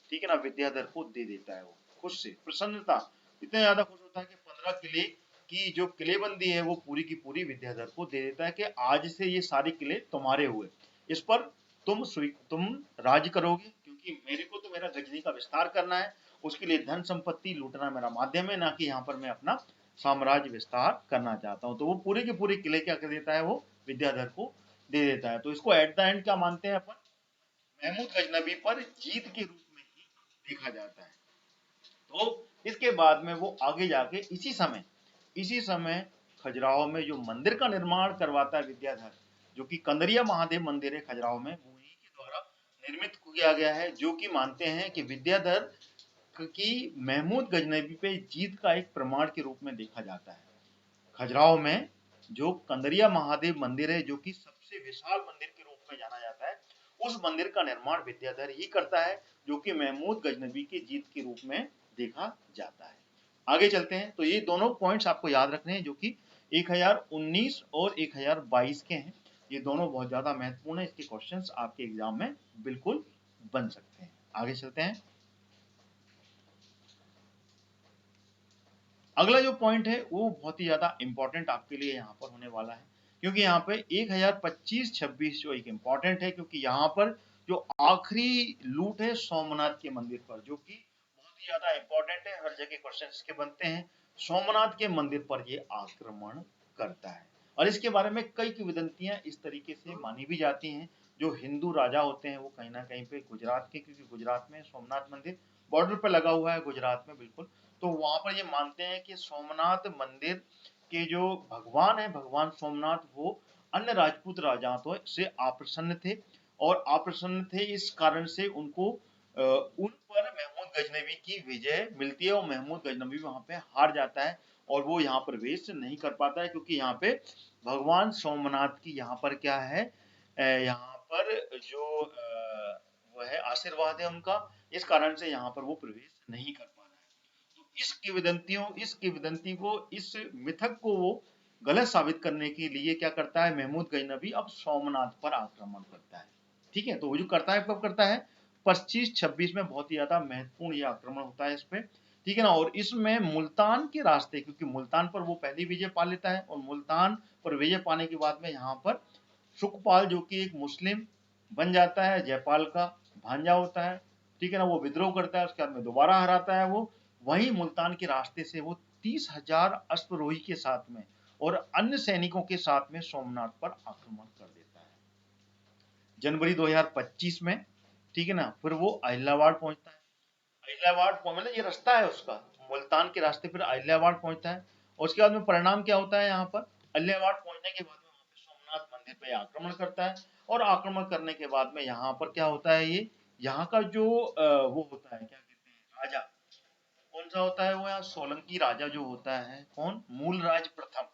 ठीक है ना, विद्याधर को दे देता है। वो खुश से, प्रसन्नता, इतना ज्यादा खुश होता है कि 15 किले की जो किलेबंदी है वो पूरी की पूरी विद्याधर को दे देता है कि आज से ये सारे किले तुम्हारे हुए, इस पर तुम राज करोगे, क्योंकि मेरे को तो मेरा गजनी का विस्तार करना है, उसके लिए धन संपत्ति लूटना मेरा माध्यम है, ना कि यहाँ पर मैं अपना साम्राज्य विस्तार करना चाहता हूँ। तो वो पूरे के पूरे किले क्या कर देता है, वो विद्याधर को दे देता है। तो इसको एट द एंड क्या मानते हैं अपन, महमूद गजनबी पर जीत के रूप में ही देखा जाता है। तो इसके बाद में वो आगे जाके इसी समय खजुराहो में जो मंदिर का निर्माण करवाता है विद्याधर, जो कि कंदरिया महादेव मंदिर है खजुराहो में, वो उन्हीं के द्वारा निर्मित किया गया है, जो कि मानते हैं कि विद्याधर की महमूद गजनबी पे जीत का एक प्रमाण के रूप में देखा जाता है। खजुराहो में जो कंदरिया महादेव मंदिर है, जो कि सबसे विशाल मंदिर के रूप में जाना जाता है, उस मंदिर का निर्माण विद्याधर ही करता है, जो कि महमूद गजनबी की जीत के रूप में देखा जाता है। आगे चलते हैं। तो ये दोनों पॉइंट्स आपको याद रखने हैं, जो कि 1019 और 1022 के हैं। ये दोनों बहुत ज्यादा महत्वपूर्ण है, इसके क्वेश्चंस आपके एग्जाम में बिल्कुल बन सकते हैं। आगे चलते हैं। अगला जो पॉइंट है वो बहुत ही ज्यादा इंपॉर्टेंट आपके लिए यहाँ पर होने वाला है, क्योंकि यहाँ पे 1025-26 जो एक इंपॉर्टेंट है, क्योंकि यहाँ पर जो आखिरी लूट है सोमनाथ के मंदिर पर, जो कि बहुत ही ज्यादा इंपॉर्टेंट है, हर जगह क्वेश्चन इसके बनते हैं। सोमनाथ के मंदिर पर ये आक्रमण करता है, और इसके बारे में कई किंवदंतियां इस तरीके से मानी भी जाती हैं। जो हिंदू राजा होते हैं वो कहीं ना कहीं पे गुजरात के, क्योंकि गुजरात में सोमनाथ मंदिर बॉर्डर पर लगा हुआ है गुजरात में बिल्कुल, तो वहां पर ये मानते हैं कि सोमनाथ मंदिर के जो भगवान है, भगवान सोमनाथ, वो अन्य राजपूत राजाओं से अप्रसन्न थे, और अप्रसन्न थे इस कारण से उनको उन पर महमूद गजनबी की विजय मिलती है, और महमूद गजनबी वहां पे हार जाता है और वो यहाँ प्रवेश नहीं कर पाता है, क्योंकि यहाँ पे भगवान सोमनाथ की यहाँ पर क्या है, यहाँ पर जो वो है आशीर्वाद है उनका, इस कारण से यहाँ पर वो प्रवेश नहीं कर पा रहा है। तो इस किंवदंती को, इस मिथक को वो गलत साबित करने के लिए क्या करता है, महमूद गजनबी अब सोमनाथ पर आक्रमण करता है। ठीक है, तो वो जो करता है कब करता है, 25-26 में बहुत ही ज्यादा महत्वपूर्ण ये आक्रमण होता है इस पे, ठीक है ना। और इसमें मुल्तान के रास्ते, क्योंकि मुल्तान पर वो पहली विजय पा लेता है, और मुल्तान पर विजय पाने के बाद में यहाँ पर सुखपाल, जो कि एक मुस्लिम बन जाता है, जयपाल का भांजा होता है, ठीक है ना, वो विद्रोह करता है, उसके बाद में दोबारा हराता है वो, वहीं मुल्तान के रास्ते से वो 30,000 अश्वरोही के साथ में और अन्य सैनिकों के साथ में सोमनाथ पर आक्रमण कर देता है जनवरी 2025 में, ठीक है ना। फिर वो इलाहाबाद पहुंचता है, मतलब ये रास्ता है उसका, मुल्तान के रास्ते फिर इलाहाबाद पहुंचता है, और उसके बाद में परिणाम क्या होता है, यहाँ पर इलाहाबाद पहुंचने के बाद में वहां पे सोमनाथ मंदिर पे आक्रमण करता है, और आक्रमण करने के बाद में यहाँ पर क्या होता है, ये यहाँ का जो वो होता है, क्या कहते हैं, राजा, कौन सा होता है वो यहाँ सोलंकी राजा जो होता है, कौन, मूलराज प्रथम,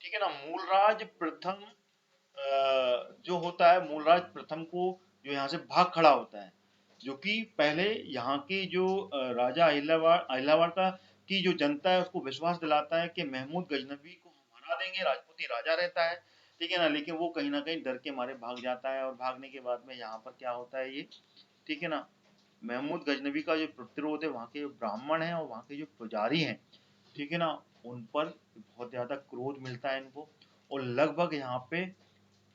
ठीक है ना। मूलराज प्रथम जो होता है, मूलराज प्रथम को जो यहाँ से भाग खड़ा होता है, जो कि पहले यहाँ के जो राजा अहिल्यावाड़ का की जो जनता है उसको विश्वास दिलाता है कि महमूद गजनबी को हम हरा देंगे, राजपूती राजा रहता है, ठीक है ना। लेकिन वो कहीं ना कहीं डर के मारे भाग जाता है, और भागने के बाद में यहाँ पर क्या होता है ये, ठीक है ना, महमूद गजनबी का जो प्रतिरोध है, वहाँ के ब्राह्मण हैं और वहाँ के जो पुजारी हैं, ठीक है ना, उन पर बहुत ज्यादा क्रोध मिलता है इनको, और लगभग यहाँ पे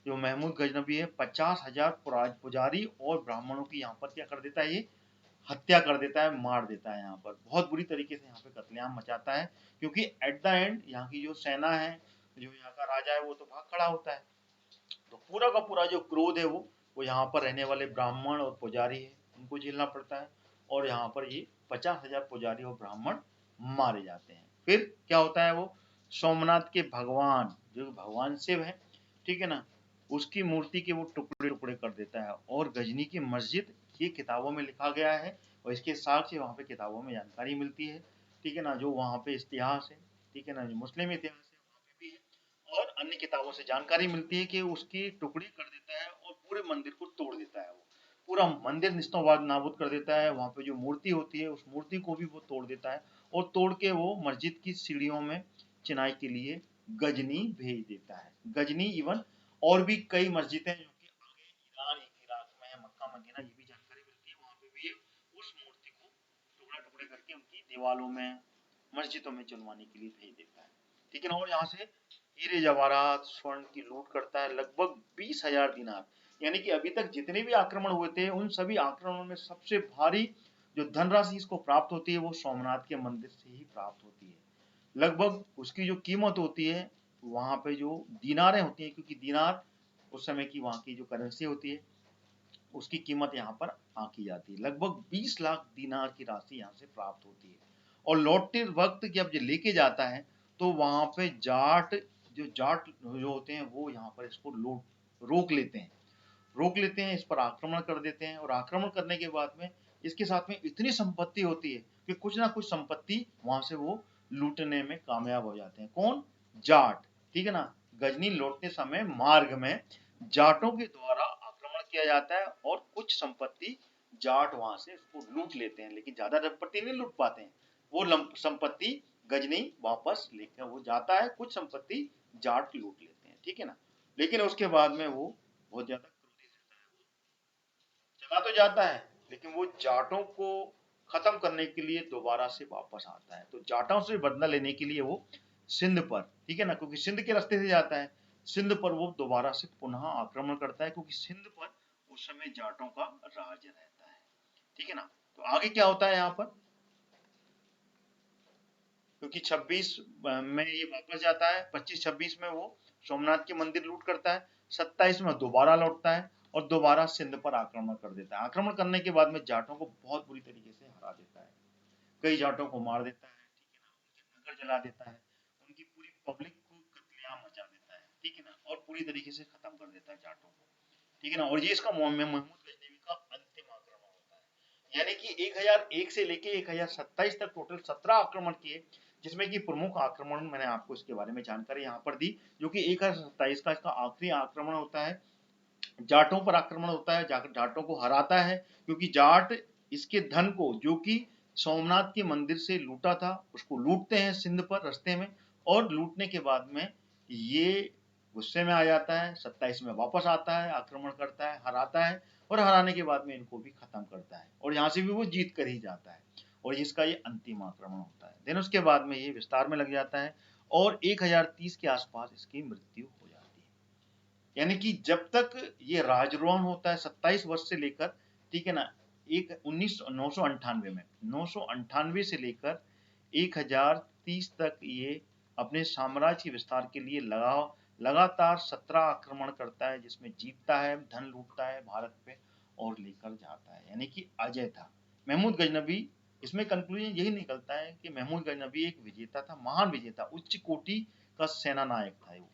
जो महमूद गजनबी है 50,000 पुजारी और ब्राह्मणों की यहाँ पर क्या कर देता है, ये हत्या कर देता है, मार देता है। यहाँ पर बहुत बुरी तरीके से यहाँ पे कत्लेआम मचाता है, क्योंकि एट द एंड यहाँ की जो सेना है, जो यहाँ का राजा है, वो तो भाग खड़ा होता है। तो पूरा का पूरा जो क्रोध है वो यहाँ पर रहने वाले ब्राह्मण और पुजारी है, उनको झेलना पड़ता है, और यहाँ पर ये 50,000 पुजारी और ब्राह्मण मारे जाते हैं। फिर क्या होता है, वो सोमनाथ के भगवान, जो भगवान शिव है, ठीक है ना, उसकी मूर्ति के वो टुकड़े टुकड़े कर देता है। और गजनी की मस्जिद, ये किताबों में लिखा गया है, और इसके साक्ष्य वहाँ पे किताबों में जानकारी मिलती है, ठीक है ना। जो वहाँ पे इतिहास है, ठीक है ना, जो मुस्लिम इतिहास है वहाँ पे भी है, और अन्य किताबों से जानकारी मिलती है कि उसके टुकड़े कर देता है और पूरे मंदिर को तोड़ देता है। वो पूरा मंदिर निस्तवाद नाबूद कर देता है। वहाँ पे जो मूर्ति होती है, उस मूर्ति को भी वो तोड़ देता है, और तोड़ के वो मस्जिद की सीढ़ियों में चिनाई के लिए गजनी भेज देता है। गजनी इवन और भी कई मस्जिदें जो कि आगे ईरान इराक में है, मक्का मदीना, ये भी जानकारी मिलती है, वहाँ पे भी उस मूर्ति को टुकड़े टुकड़े करके उनकी दीवारों में, मस्जिदों में चुनवाने के लिए भेज देता है, ठीक है ना। और यहाँ से हीरे जवाहरात स्वर्ण की लूट करता है, लगभग 20,000 दिनार, यानी कि अभी तक जितने भी आक्रमण हुए थे, उन सभी आक्रमणों में सबसे भारी जो धनराशि इसको प्राप्त होती है, वो सोमनाथ के मंदिर से ही प्राप्त होती है। लगभग उसकी जो कीमत होती है, वहां पे जो दीनारें होती है, क्योंकि दीनार उस समय की वहां की जो करेंसी होती है, उसकी कीमत यहाँ पर आंकी जाती है। लगभग 20 लाख दीनार की राशि यहाँ से प्राप्त होती है। और लौटते वक्त जब ये लेके जाता है, तो वहां पे जाट जो होते हैं, वो यहाँ पर इसको रोक लेते हैं, इस पर आक्रमण कर देते हैं, और आक्रमण करने के बाद में इसके साथ में इतनी संपत्ति होती है कि कुछ ना कुछ संपत्ति वहां से वो लूटने में कामयाब हो जाते हैं। कौन, जाट, ठीक है ना। गजनी लौटते समय मार्ग में जाटों के द्वारा आक्रमण किया जाता है, और कुछ संपत्ति जाट वहां से उसको लूट लेते हैं, लेकिन ज्यादा संपत्ति नहीं लूट पाते हैं। वो संपत्ति गजनी वापस लेकर वो जाता है, कुछ संपत्ति जाट लूट लेते हैं, ठीक है ना। लेकिन उसके बाद में वो बहुत ज्यादा चला तो जाता है, लेकिन वो जाटों को खत्म करने के लिए दोबारा से वापस आता है। तो जाटों से बदला लेने के लिए वो सिंध पर, ठीक है ना, क्योंकि सिंध के रास्ते से जाता है, सिंध पर वो दोबारा से पुनः आक्रमण करता है, क्योंकि सिंध पर उस समय जाटों का राज रहता है, ठीक है ना। तो आगे क्या होता है यहाँ पर, क्योंकि 26 में ये वापस जाता है, 25-26 में वो सोमनाथ के मंदिर लूट करता है, 27 में दोबारा लौटता है, और दोबारा सिंध पर आक्रमण कर देता है। आक्रमण करने के बाद में जाटों को बहुत बुरी तरीके से हरा देता है, कई जाटों को मार देता है, ठीक है ना, उनके नगर जला देता है, उनकी पूरी पब्लिक को कत्लेआम मचा देता है, ठीक है ना, और पूरी तरीके से खत्म कर देता है जाटों को, ठीक है ना। और ये इसका महमूद गजनवी का अंतिम आक्रमण होता है, यानी कि 1001 से लेके 1027 तक टोटल 17 आक्रमण किए, जिसमें कि प्रमुख आक्रमण मैंने आपको इसके बारे में जानकारी यहाँ पर दी, जो कि 1027 का इसका आखिरी आक्रमण होता है, जाटों पर आक्रमण होता है, जाटों को हराता है, क्योंकि जाट इसके धन को, जो कि सोमनाथ के मंदिर से लूटा था, उसको लूटते हैं सिंध पर रास्ते में, और लूटने के बाद में ये गुस्से में आ जाता है, 27 में वापस आता है, आक्रमण करता है, हराता है, और हराने के बाद में इनको भी खत्म करता है, और यहाँ से भी वो जीत कर ही जाता है, और इसका ये अंतिम आक्रमण होता है। देन उसके बाद में ये विस्तार में लग जाता है, और 1030 के आसपास इसकी मृत्यु हो जाती है। यानी कि जब तक ये राजरोहण होता है 27 वर्ष से लेकर, ठीक है ना, एक 998 में 998 से लेकर 1030 तक ये अपने साम्राज्य के विस्तार के लिए लगातार 17 आक्रमण करता है, जिसमें जीतता है, धन लूटता है भारत पे, और लेकर जाता है, यानी कि अजय था महमूद गजनबी। इसमें कंक्लूजन यही निकलता है कि महमूद गजनबी एक विजेता था, महान विजेता, उच्च कोटि का सेना नायक था वो,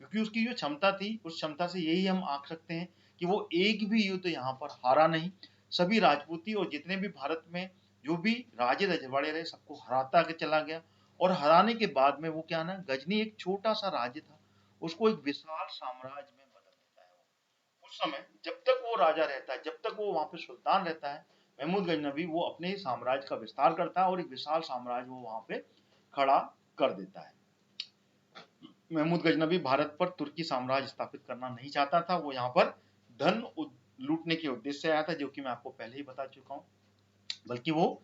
क्योंकि उसकी जो क्षमता थी, उस क्षमता से यही हम आंक सकते हैं कि वो एक भी युद्ध यहाँ पर हारा नहीं। सभी राजपूती और जितने भी भारत में जो भी राजे रजवाड़े रहे सबको हराता के चला गया, और हराने के बाद में वो क्या ना, गजनी एक छोटा सा राज्य था, उसको एक विशाल साम्राज्य में बदल देता है वो। उस समय जब तक वो राजा रहता है, जब तक वो वहां पे सुल्तान रहता है, महमूद गजनबी वो अपने ही साम्राज्य का विस्तार करता है और एक विशाल साम्राज्य वो वहां पे खड़ा कर देता है। महमूद गजनबी भारत पर तुर्की साम्राज्य स्थापित करना नहीं चाहता था, वो यहाँ पर धन लूटने के उद्देश्य से आया था, जो कि मैं आपको पहले ही बता चुका हूँ। बल्कि वो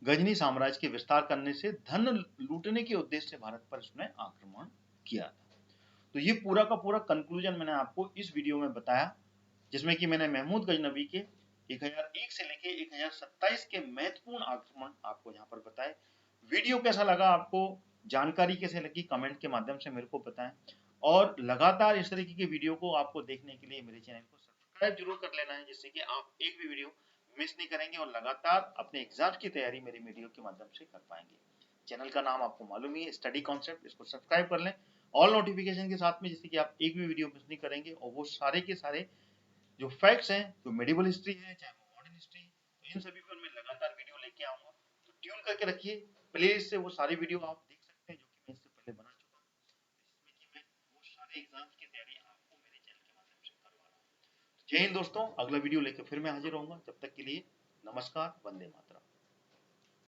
गजनी साम्राज्य के विस्तार करने से धन लूटने के उद्देश्य से भारत पर उसने आक्रमण किया था। तो ये पूरा का पूरा कंक्लूजन मैंने आपको इस वीडियो में बताया, जिसमें कि मैंने महमूद गजनबी के 1001 से लेके 1027 के महत्वपूर्ण आक्रमण आपको यहाँ पर बताए। वीडियो कैसा लगा आपको, जानकारी कैसे लगी, कमेंट के माध्यम से मेरे को बताएं। और लगातार इस तरीके के वीडियो को आपको देखने के लिए मेरे चैनल को सब्सक्राइब जरूर कर लेना है, जिससे कि आप एक भी वीडियो मिस नहीं करेंगे और लगातार अपने एग्जाम की तैयारी मेरी वीडियो के माध्यम से कर पाएंगे। चैनल का नाम आपको मालूम ही है, स्टडी कॉन्सेप्ट, इसको सब्सक्राइब कर लें ऑल नोटिफिकेशन के साथ में, जिससे कि आप एक भी वीडियो मिस नहीं करेंगे। और वो सारे के सारे जो फैक्ट्स हैं, जो मेडिवल हिस्ट्री है चाहे वो मॉडर्न हिस्ट्री, तो इन सभी पर मैं लगातार वीडियो लेके आऊंगा। तो ट्यून करके रखिए, प्लेलिस्ट से वो सारी वीडियो आप देख सकते हैं जो कि मैं इससे पहले बना चुका हूँ, जिसमें कि मैं वो सारे एग्जाम्स की तैयारी आपको मेरे चैनल के माध्यम से करवा रहा हूँ। जय हिंद दोस्तों, अगला वीडियो लेकर फिर मैं हाजिर रहूंगा। जब तक के लिए नमस्कार, वंदे मातरम।